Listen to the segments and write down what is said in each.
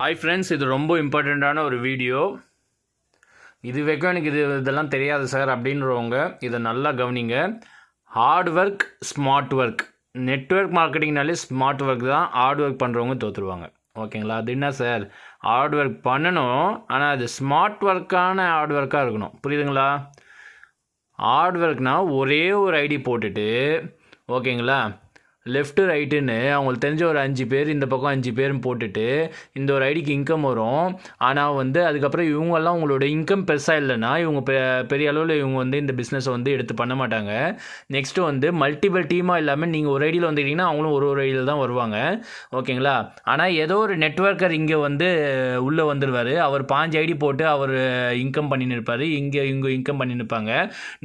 Hi friends, இது ரொம்ப இம்பார்ட்டண்ட்டான ஒரு வீடியோ. இது வரைக்கும் எனக்கு இதெல்லாம் தெரியாது சார் அப்படின்றவங்க இதை நல்லா கவனிங்க. Hard work, smart work. Network மார்க்கெட்டிங்னாலே ஸ்மார்ட் ஒர்க் தான். ஹார்ட் ஒர்க் பண்ணுறவங்க தோற்றுருவாங்க. ஓகேங்களா? அது என்ன சார், ஹார்ட் ஒர்க் பண்ணணும், ஆனால் அது ஸ்மார்ட் ஒர்க்கான ஹார்ட் ஒர்க்காக இருக்கணும். புரியுதுங்களா? ஹார்ட் ஒர்க்னால் ஒரே ஒரு ஐடி போட்டுட்டு, ஓகேங்களா, லெஃப்ட்டு ரைட்டுன்னு அவங்களுக்கு தெரிஞ்ச ஒரு 5 பேர், இந்த பக்கம் 5 பேரும் போட்டுட்டு இந்த ஒரு ஐடிக்கு இன்கம் வரும். ஆனால் அதுக்கப்புறம் இவங்கெல்லாம் உங்களோட இன்கம் பெருசாக இல்லைன்னா இவங்க பெரிய அளவில் இவங்க இந்த பிஸ்னஸை எடுத்து பண்ண மாட்டாங்க. நெக்ஸ்ட்டு மல்டிபிள் டீமாக இல்லாமல் நீங்கள் ஒரு ஐடியில் வந்துக்கிட்டிங்கன்னா அவங்களும் ஒரு ஐடியில் தான் வருவாங்க. ஓகேங்களா? ஆனால் ஏதோ ஒரு நெட்வொர்க்கர் இங்கே உள்ளே வந்துடுவார். அவர் 5 ஐடி போட்டு அவர் இன்கம் பண்ணின்னு இருப்பார், இங்கே இன்கம் பண்ணின்னு இருப்பாங்க.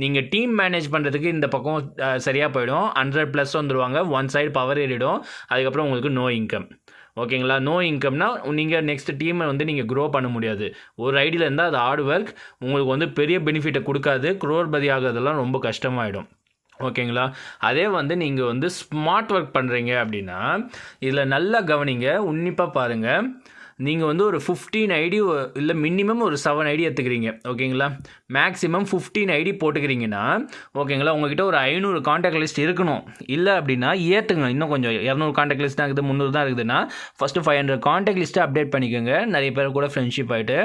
நீங்கள் டீம் மேனேஜ் பண்ணுறதுக்கு இந்த பக்கம் சரியாக போயிடும். 100+ வந்துடுவாங்க. ஒன் சைடு பவர் ஏறிடும். அதுக்கப்புறம் உங்களுக்கு நோ இன்கம். ஓகேங்களா? நோ இன்கம்னா நீங்கள் நெக்ஸ்ட் டீமை நீங்கள் க்ரோ பண்ண முடியாது. ஒரு ஐடியில் இருந்தால் அது ஹார்ட் ஒர்க் உங்களுக்கு பெரிய பெனிஃபிட்டை கொடுக்காது. குரோர்பதி ஆகிறதெல்லாம் ரொம்ப கஷ்டமாயிடும். ஓகேங்களா? அதே நீங்கள் ஸ்மார்ட் ஒர்க் பண்ணுறீங்க அப்படின்னா இதில் நல்லா கவனிங்க, உன்னிப்பாக பாருங்கள். நீங்கள் ஒரு 15 ஐடி இல்லை மினிமம் ஒரு 7 ஐடி எடுத்துக்கிறீங்க. ஓகேங்களா? மேக்ஸிமம் 15 ஐடி போட்டுக்கிறீங்கன்னா, ஓகேங்களா, உங்கள்கிட்ட ஒரு 500 காண்டாக்ட் லிஸ்ட் இருக்கணும். இல்லை அப்படின்னா ஏற்றுங்க, இன்னும் கொஞ்சம் 200 காண்டாக்ட் லிஸ்ட் தான் இருக்குது, 300 தான் இருக்குதுன்னா ஃபஸ்ட்டு 500 காண்டாக்ட் லிஸ்ட்டை அப்டேட் பண்ணிக்கோங்க. நிறைய பேர் கூட ஃப்ரெண்ட்ஷிப் ஆகிட்டு.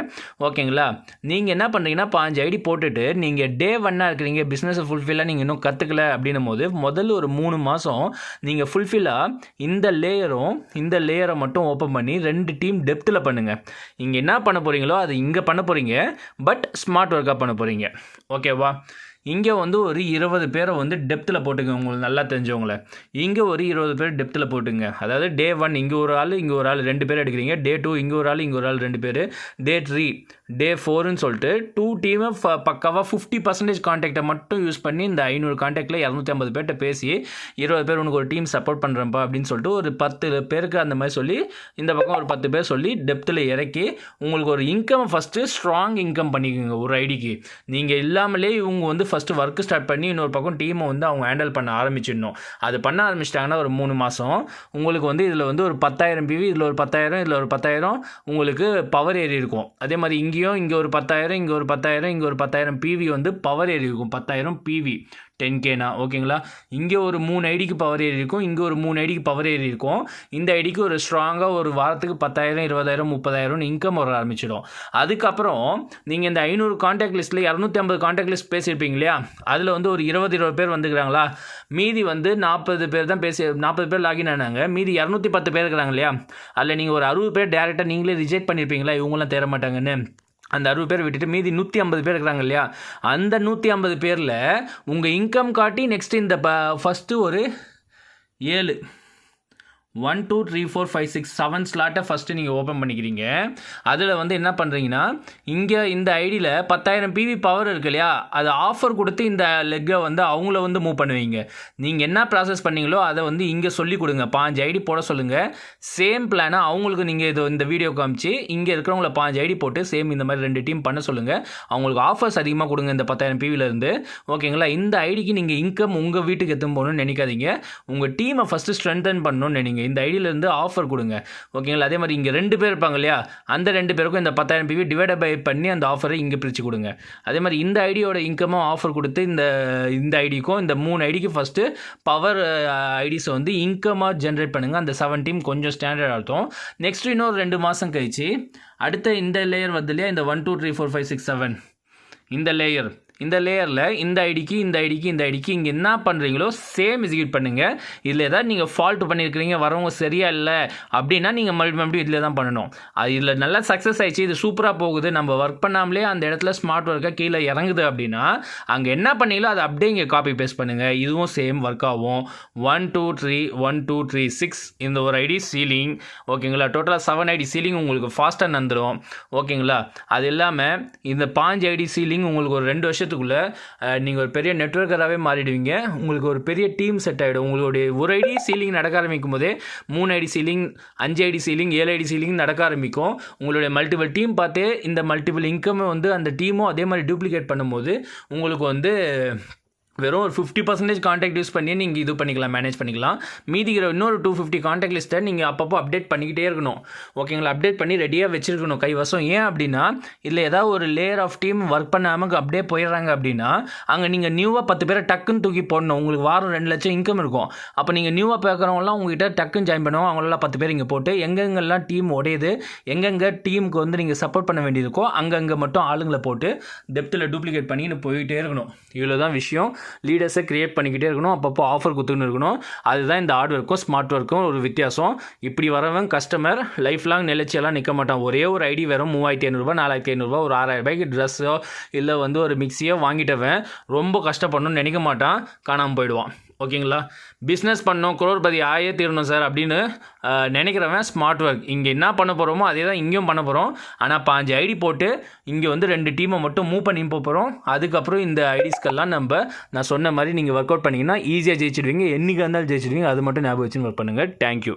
ஓகேங்களா? நீங்கள் என்ன பண்ணுறீங்கன்னா 5 ஐடி போட்டுட்டு நீங்கள் டே 1 இருக்கிறீங்க, பிஸ்னஸை ஃபுல்ஃபில்லாக நீங்கள் இன்னும் கற்றுக்கல அப்படின்னும் போது முதல்ல ஒரு 3 மாதம் நீங்கள் ஃபுல்ஃபில்லாக இந்த லேயரை மட்டும் ஓப்பன் பண்ணி 2 டீம் டெப்த்தில் பண்ணுங்கள். இங்கே என்ன பண்ண போகிறீங்களோ அது இங்கே பண்ண போகிறீங்க, பட் ஸ்மார்ட் ஒர்க்காக பண்ண போகிறீங்க. ஓகேவா? இங்கே ஒரு 20 பேரை டெப்த்தில் போட்டுங்க. உங்களுக்கு நல்லா தெரிஞ்சவங்கள இங்கே ஒரு 20 பேர் டெப்த்தில் போட்டுங்க. அதாவது டே 1 இங்கே ஒரு ஆள், இங்கே ஒரு ஆள் 2 பேர் எடுக்கிறீங்க. டே 2 இங்கே ஒரு ஆள், இங்கே ஒரு ஆள் 2 பேர். டே 3, டே 4ன்னு சொல்லிட்டு 2 டீமை பக்காவாக 50% கான்டாக்டை மட்டும் யூஸ் பண்ணி இந்த 500 கான்டாக்டில் 250 பேர்கிட்ட பேசி 20 பேர் உனக்கு ஒரு டீம் சப்போர்ட் பண்ணுறேன்ப்பா அப்படின்னு சொல்லிட்டு ஒரு 10 பேருக்கு அந்த மாதிரி சொல்லி இந்த பக்கம் ஒரு 10 பேர் சொல்லி டெப்த்தில் இறக்கி உங்களுக்கு ஒரு இன்கம் ஃபஸ்ட்டு ஸ்ட்ராங் இன்கம் பண்ணிக்கோங்க. ஒரு ஐடிக்கு நீங்கள் இல்லாமலே இவங்க ஃபஸ்ட்டு ஒர்க்கு ஸ்டார்ட் பண்ணி இன்னொரு பக்கம் டீமை அவங்க ஹேண்டில் பண்ண ஆரம்பிச்சிடணும். அது பண்ண ஆரம்பிச்சிட்டாங்கன்னா ஒரு 3 மாதம் உங்களுக்கு இதில் ஒரு 10,000 பிவி, இதில் ஒரு 10,000, இதில் ஒரு 10,000 உங்களுக்கு பவர் ஏறி இருக்கும். அதே மாதிரி இங்கே ஒரு 10,000, இங்கே ஒரு 10,000, இங்கே ஒரு 10,000 பிவி பவர் ஏறி இருக்கும். 10,000 பிவி 10Kனா. ஓகேங்களா? இங்கே ஒரு 3 ஐடிக்கு பவர் ஏறி இருக்கும், இங்கே ஒரு 3 ஐடிக்கு பவர் ஏறி இருக்கும். இந்த ஐடிக்கு ஒரு ஸ்ட்ராங்காக ஒரு வாரத்துக்கு 10,000, 20,000, 30,000 இன்கம் வர ஆரம்பிச்சிடும். அதுக்கப்புறம் நீங்கள் இந்த 500 கான்டாக்ட் லிஸ்ட்டில் 250 கான்டாக்ட் லிஸ்ட் பேசியிருப்பீங்க இல்லையா? அதில் ஒரு 20 பேர் வந்துக்கிறாங்களா? மீதி 40 பேர் தான் 40 பேர் லாகின் ஆனாங்க. மீதி 210 பேர் இருக்கிறாங்க இல்லையா? அதில் நீங்கள் ஒரு 60 பேர் டேரெக்டாக நீங்களே ரிஜெக்ட் பண்ணியிருப்பீங்களா, இவங்களாம் தேர மாட்டாங்கன்னு. அந்த 60 பேர் விட்டுட்டு மீதி 150 பேர் இருக்கிறாங்க இல்லையா? அந்த 150 பேரில் உங்கள் இன்கம் காட்டி நெக்ஸ்ட்டு இந்த ஃபஸ்ட்டு ஒரு 7 1 2 3 4 5 6 7 ஸ்லாட்டை ஃபஸ்ட்டு நீங்கள் ஓப்பன் பண்ணிக்கிறீங்க. அதில் என்ன பண்ணுறீங்கன்னா இங்கே இந்த ஐடியில் 10,000 பிவி பவர் இருக்கு இல்லையா? அது ஆஃபர் கொடுத்து இந்த லெக்கை அவங்கள மூவ் பண்ணுவீங்க. நீங்கள் என்ன ப்ராசஸ் பண்ணீங்களோ அதை இங்கே சொல்லிக் கொடுங்க. 5 ஐடி போட சொல்லுங்கள். சேம் பிளானை அவங்களுக்கு நீங்கள் இந்த வீடியோ காமிச்சு இங்கே இருக்கிறவங்கள 5 ஐடி போட்டு சேம் இந்த மாதிரி 2 டீம் பண்ண சொல்லுங்கள். அவங்களுக்கு ஆஃபர்ஸ் அதிகமாக கொடுங்க இந்த 10,000 பிவிலேருந்து. ஓகேங்களா? இந்த ஐடிக்கு நீங்கள் இன்கம் உங்கள் வீட்டுக்கு எடுத்து போகணும்னு நினைக்காதீங்க. உங்கள் டீமை ஃபஸ்ட்டு ஸ்ட்ரென்தன் பண்ணணும்னு நினைங்க. இந்த ஐடியிலேருந்து ஆஃபர் கொடுங்க. ஓகேங்களா? அதே மாதிரி இங்கே 2 பேர் இருப்பாங்க இல்லையா? அந்த 2 பேருக்கும் இந்த 10,000 பிவி டிவைட் பை பண்ணி அந்த ஆஃபரை இங்கே பிரித்து கொடுங்க. அதே மாதிரி இந்த ஐடியோட இன்கமும் ஆஃபர் கொடுத்து இந்த ஐடிக்கும் இந்த 3 ஐடிக்கு ஃபஸ்ட்டு பவர் ஐடிஸை இன்கமாக ஜென்ரேட் பண்ணுங்கள். அந்த 7 டீம் கொஞ்சம் ஸ்டாண்டர்ட் ஆகும். நெக்ஸ்ட்டு இன்னொரு 2 மாதம் கழிச்சு அடுத்த இந்த லேயர் வருது இல்லையா? இந்த 1 2 3 4 5 6 7 இந்த லேயரில் இந்த ஐடிக்கு இங்கே என்ன பண்ணுறீங்களோ சேம் எக்ஸிக்யூட் பண்ணுங்கள். இதில் ஏதாவது நீங்கள் ஃபால்ட் பண்ணியிருக்கிறீங்க, வரவங்க சரியா இல்லை அப்படின்னா நீங்கள் மறுபடியும் இதில் தான் பண்ணணும். அது இதில் நல்லா சக்ஸஸ் ஆயிடுச்சு, இது சூப்பராக போகுது, நம்ம ஒர்க் பண்ணாமலே அந்த இடத்துல ஸ்மார்ட் ஒர்க்காக கீழே இறங்குது அப்படின்னா அங்கே என்ன பண்ணீங்களோ அதை அப்படியே இங்கே காப்பி பேஸ்ட் பண்ணுங்கள். இதுவும் சேம் ஒர்க் ஆகும். 1 2 3 1 2 3 6 இந்த ஒரு ஐடி சீலிங். ஓகேங்களா? டோட்டலாக 7 ஐடி சீலிங் உங்களுக்கு ஃபாஸ்ட்டாக நடந்துடும். ஓகேங்களா? அது இல்லாமல் இந்த 5 ஐடி சீலிங் உங்களுக்கு ஒரு 2 வருஷத்துக்குள்ளே நீங்கள் ஒரு பெரிய நெட்வொர்க்கராகவே மாறிடுவீங்க. உங்களுக்கு ஒரு பெரிய டீம் செட் ஆகிடும். உங்களுடைய ஒரு ஐடி சீலிங் நடக்க ஆரம்பிக்கும் போதே 3 IT ceiling, 5 IT ceiling, 7 IT ceiling நடக்க ஆரம்பிக்கும். உங்களுடைய மல்டிபிள் டீம் பார்த்தே இந்த மல்டிபிள் இன்கம் அந்த டீமும் அதே மாதிரி டூப்ளிகேட் பண்ணும்போது உங்களுக்கு வெறும் ஒரு 50% காண்டாக்ட் யூஸ் பண்ணி நீங்கள் இது பண்ணிக்கலாம், மேனேஜ் பண்ணிக்கலாம். மீதிக்கிற இன்னொரு 250 காண்டாக்ட் லிஸ்ட்டை நீங்கள் அப்பப்போ அப்டேட் பண்ணிக்கிட்டே இருக்கணும். ஓகேங்களா? அப்டேட் பண்ணி ரெடியாக வச்சுருக்கணும் கைவசம். ஏன் அப்படின்னா இதில் ஏதாவது ஒரு லேயர் ஆஃப் டீம் ஒர்க் பண்ணாமல் அப்படியே போயிடுறாங்க அப்படின்னா அங்கே நீங்கள் நியூவாக 10 பேரை டக்குன்னு தூக்கி போடணும். உங்களுக்கு வாரம் 2 லட்சம் இன்கம் இருக்கும். அப்போ நீங்கள் நியூவாக பார்க்குறவங்களாம் உங்கள்கிட்ட டக்குன்னு ஜாயின் பண்ணுவோம். அவங்களெல்லாம் 10 பேர் இங்கே போட்டு எங்கெங்கெல்லாம் டீம் உடையுது, எங்கெங்கே டீமுக்கு வந்து நீங்கள் சப்போர்ட் பண்ண வேண்டியிருக்கோ அங்கங்கே மட்டும் ஆளுங்களை போட்டு டெப்த்தில் டூப்ளிகேட் பண்ணி போயிட்டே இருக்கணும். இவ்வளோ தான் விஷயம். லீடர்ஸை க்ரியேட் பண்ணிக்கிட்டே இருக்கணும். அப்பப்போ ஆஃபர் கொடுத்துன்னு இருக்கணும். அதுதான் இந்த ஹார்ட் ஒர்க்கும் ஸ்மார்ட் ஒர்க்கும் ஒரு வித்தியாசம். இப்படி வரவன் கஸ்டமர் லைஃப் லாங் நிலைச்சியெல்லாம் நிற்க மாட்டான். ஒரே ஒரு ஐடி வெறும் 3500 4500 ஒரு 6000 ட்ரெஸ்ஸோ இல்லை வந்து ஒரு மிக்சியோ வாங்கிட்டவன் ரொம்ப கஷ்டப்படணும்னு நினைக்க மாட்டான், காணாமல் போயிடுவான். ஓகேங்களா? பிஸ்னஸ் பண்ணோம், குரோர்பதி ஆயே தீரணும் சார் அப்படின்னு நினைக்கிறவன் ஸ்மார்ட் ஒர்க். இங்கே என்ன பண்ண போகிறோமோ அதே தான் இங்கேயும் பண்ண போகிறோம். ஆனால் 5 ஐடி போட்டு இங்கே வந்து 2 டீமை மட்டும் மூவ் பண்ணி போகிறோம். அதுக்கப்புறம் இந்த ஐடிஸ்க்கெல்லாம் நான் சொன்ன மாதிரி நீங்கள் ஒர்க் அவுட் பண்ணிங்கன்னா ஈஸியாக ஜெயிச்சிடுவீங்க. என்றைக்கு இருந்தாலும் ஜெயிச்சிடுவீங்க. அது மட்டும் ஞாபகம் வச்சு ஒர்க் பண்ணுங்கள். தேங்க்யூ.